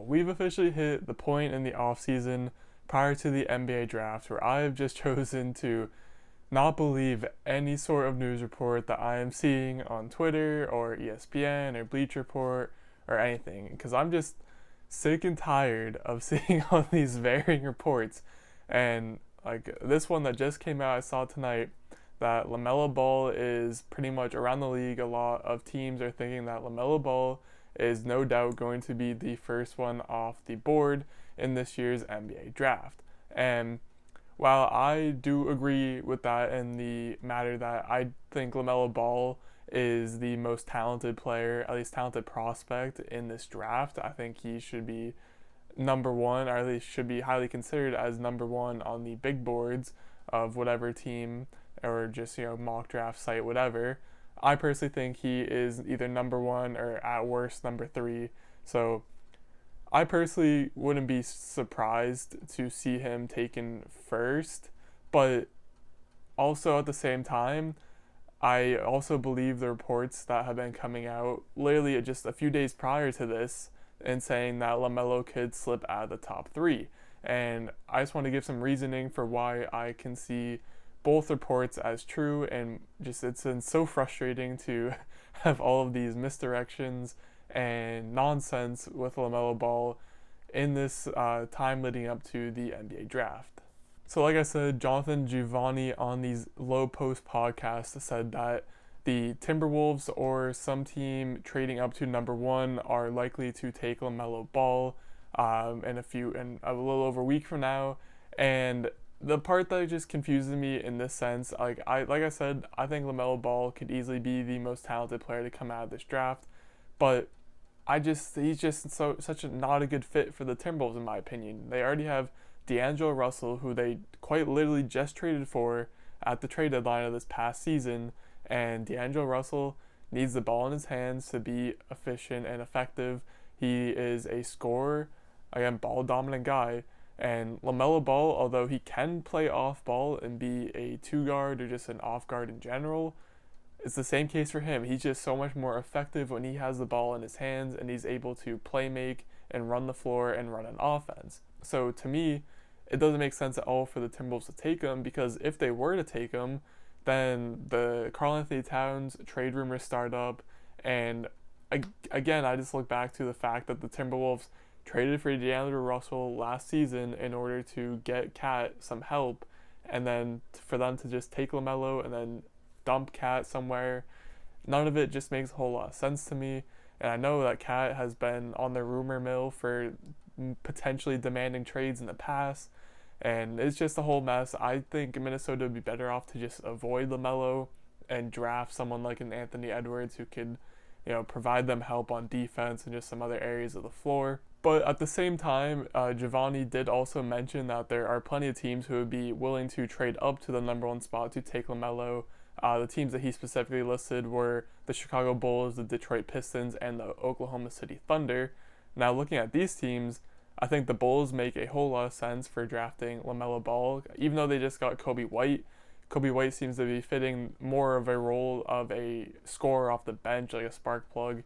we've officially hit the point in the offseason prior to the NBA draft where I have just chosen to not believe any sort of news report that I am seeing on Twitter or ESPN or Bleacher Report or anything, because I'm just sick and tired of seeing all these varying reports. And like this one that just came out, I saw tonight that LaMelo Ball is pretty much around the league. A lot of teams are thinking that LaMelo Ball is no doubt going to be the first one off the board in this year's NBA draft. And while I do agree with that in the matter that I think LaMelo Ball is the most talented player, at least talented prospect in this draft, I think he should be number one, or at least should be highly considered as number one on the big boards of whatever team or just mock draft site, whatever. I personally think he is either number one or at worst number three. So I personally wouldn't be surprised to see him taken first, but also at the same time, I also believe the reports that have been coming out literally just a few days prior to this and saying that LaMelo could slip out of the top three. And I just want to give some reasoning for why I can see both reports as true, and just it's been so frustrating to have all of these misdirections and nonsense with LaMelo Ball in this time leading up to the NBA draft. So like I said, Jonathan Giovanni on these Low Post podcasts said that the Timberwolves or some team trading up to number one are likely to take LaMelo Ball in a little over a week from now. And the part that just confuses me in this sense, like I said, I think LaMelo Ball could easily be the most talented player to come out of this draft, but he's just such a not a good fit for the Timberwolves in my opinion. They already have D'Angelo Russell, who they quite literally just traded for at the trade deadline of this past season, and D'Angelo Russell needs the ball in his hands to be efficient and effective. He is a scorer, again, ball dominant guy. And LaMelo Ball, although he can play off ball and be a two guard or just an off guard in general, it's the same case for him. He's just so much more effective when he has the ball in his hands and he's able to play make and run the floor and run an offense. So to me, it doesn't make sense at all for the Timberwolves to take him, because if they were to take him, then the Karl-Anthony Towns trade rumors start up. And again, I just look back to the fact that the Timberwolves traded for D'Angelo Russell last season in order to get Cat some help, and then for them to just take LaMelo and then dump Cat somewhere, none of it just makes a whole lot of sense to me. And I know that Cat has been on the rumor mill for potentially demanding trades in the past, and it's just a whole mess. I think Minnesota would be better off to just avoid LaMelo and draft someone like an Anthony Edwards who could, provide them help on defense and just some other areas of the floor. But at the same time, Giovanni did also mention that there are plenty of teams who would be willing to trade up to the number one spot to take LaMelo. The teams that he specifically listed were the Chicago Bulls, the Detroit Pistons, and the Oklahoma City Thunder. Now, looking at these teams, I think the Bulls make a whole lot of sense for drafting LaMelo Ball, even though they just got Kobe White. Kobe White seems to be fitting more of a role of a scorer off the bench, like a spark plug.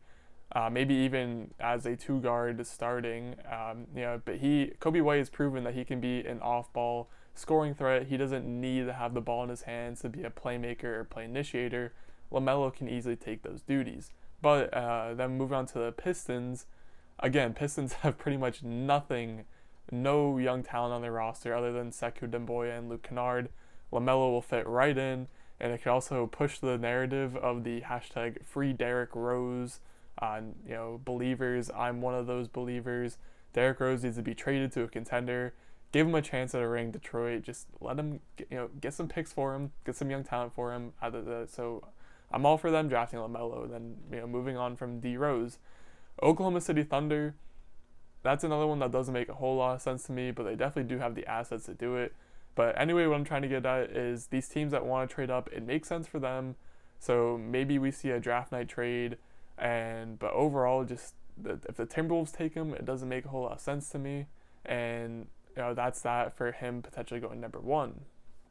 Maybe even as a two guard starting, but Kobe White has proven that he can be an off-ball scoring threat. He doesn't need to have the ball in his hands to be a playmaker or play initiator. LaMelo can easily take those duties. But then moving on to the Pistons, again, Pistons have pretty much nothing, no young talent on their roster other than Sekou Doumbouya and Luke Kennard. LaMelo will fit right in, and it could also push the narrative of the hashtag Free Derrick Rose. Believers. I'm one of those believers. Derrick Rose needs to be traded to a contender. Give him a chance at a ring, Detroit. Just let him, get some picks for him, get some young talent for him. So I'm all for them drafting LaMelo. Then moving on from D Rose, Oklahoma City Thunder. That's another one that doesn't make a whole lot of sense to me, but they definitely do have the assets to do it. But anyway, what I'm trying to get at is these teams that want to trade up, it makes sense for them. So maybe we see a draft night trade. But overall, just if the Timberwolves take him, it doesn't make a whole lot of sense to me. And that's that for him potentially going number one.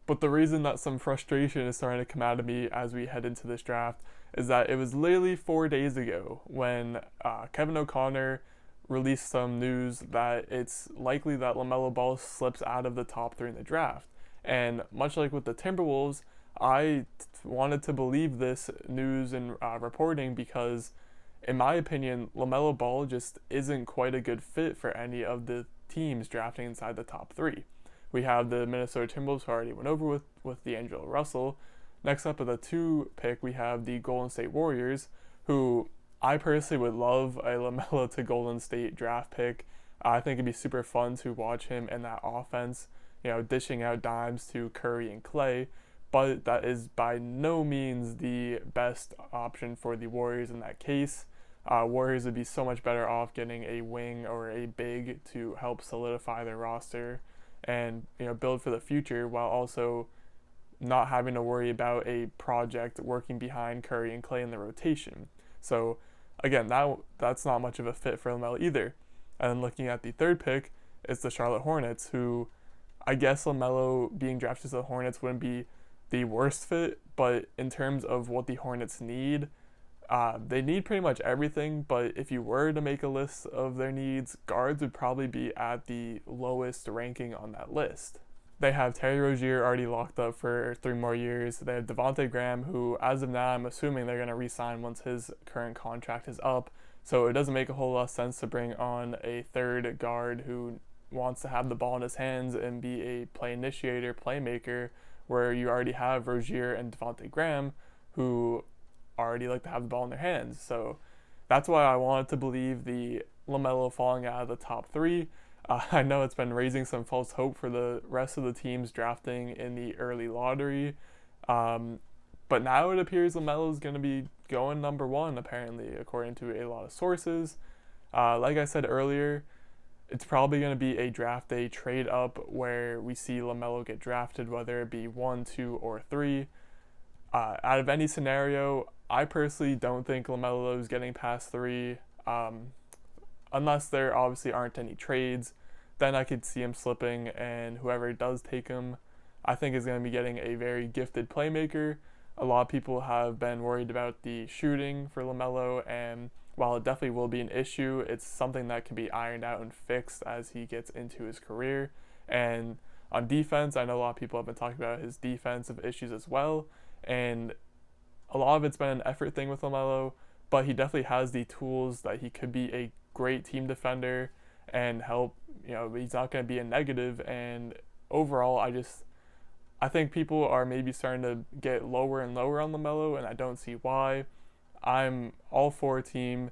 But the reason that some frustration is starting to come out of me as we head into this draft is that it was literally 4 days ago when Kevin O'Connor released some news that it's likely that LaMelo Ball slips out of the top 3 in the draft. And much like with the Timberwolves, I wanted to believe this news and reporting because, in my opinion, LaMelo Ball just isn't quite a good fit for any of the teams drafting inside the top 3. We have the Minnesota Timberwolves, who I already went over with D'Angelo Russell. Next up at the 2 pick, we have the Golden State Warriors, who I personally would love a LaMelo to Golden State draft pick. I think it'd be super fun to watch him in that offense, dishing out dimes to Curry and Clay, but that is by no means the best option for the Warriors in that case. Warriors would be so much better off getting a wing or a big to help solidify their roster and build for the future, while also not having to worry about a project working behind Curry and Clay in the rotation. So again, that's not much of a fit for LaMelo either. And then looking at the 3rd pick is the Charlotte Hornets, who I guess LaMelo being drafted to the Hornets wouldn't be the worst fit, but in terms of what the Hornets need, they need pretty much everything. But if you were to make a list of their needs, guards would probably be at the lowest ranking on that list. They have Terry Rozier already locked up for 3 more years. They have Devontae Graham, who, as of now, I'm assuming they're going to re-sign once his current contract is up. So it doesn't make a whole lot of sense to bring on a 3rd guard who wants to have the ball in his hands and be a play initiator, playmaker, where you already have Rozier and Devontae Graham, who already like to have the ball in their hands. So that's why I wanted to believe the LaMelo falling out of the top 3. I know it's been raising some false hope for the rest of the teams drafting in the early lottery. But now it appears LaMelo is going to be going number 1, apparently, according to a lot of sources. Like I said earlier, it's probably going to be a draft day trade up where we see LaMelo get drafted, whether it be 1, 2, or 3. Out of any scenario, I personally don't think LaMelo is getting past 3. Unless there obviously aren't any trades, then I could see him slipping, and whoever does take him, I think is going to be getting a very gifted playmaker. A lot of people have been worried about the shooting for LaMelo, and while it definitely will be an issue, it's something that can be ironed out and fixed as he gets into his career. And on defense, I know a lot of people have been talking about his defensive issues as well, and a lot of it's been an effort thing with LaMelo, but he definitely has the tools that he could be a great team defender and help. He's not going to be a negative. And overall, I think people are maybe starting to get lower and lower on LaMelo, and I don't see why. I'm all for a team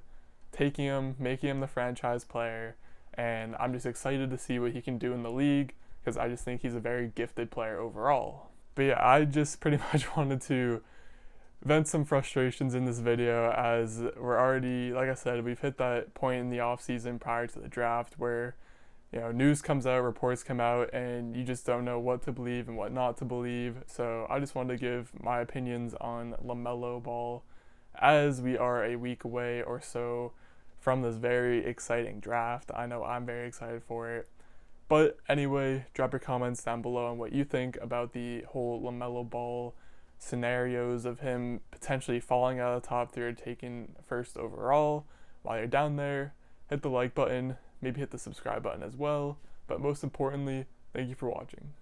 taking him, making him the franchise player, and I'm just excited to see what he can do in the league because I just think he's a very gifted player overall. But yeah, I just pretty much wanted to vent some frustrations in this video, as we're already, like I said, we've hit that point in the off season prior to the draft where news comes out, reports come out, and you just don't know what to believe and what not to believe. So I just wanted to give my opinions on LaMelo Ball as we are a week away or so from this very exciting draft. I know I'm very excited for it. But anyway, drop your comments down below on what you think about the whole LaMelo Ball scenarios of him potentially falling out of the top 3 or taken 1st overall. While you're down there, hit the like button, maybe hit the subscribe button as well. But most importantly, thank you for watching.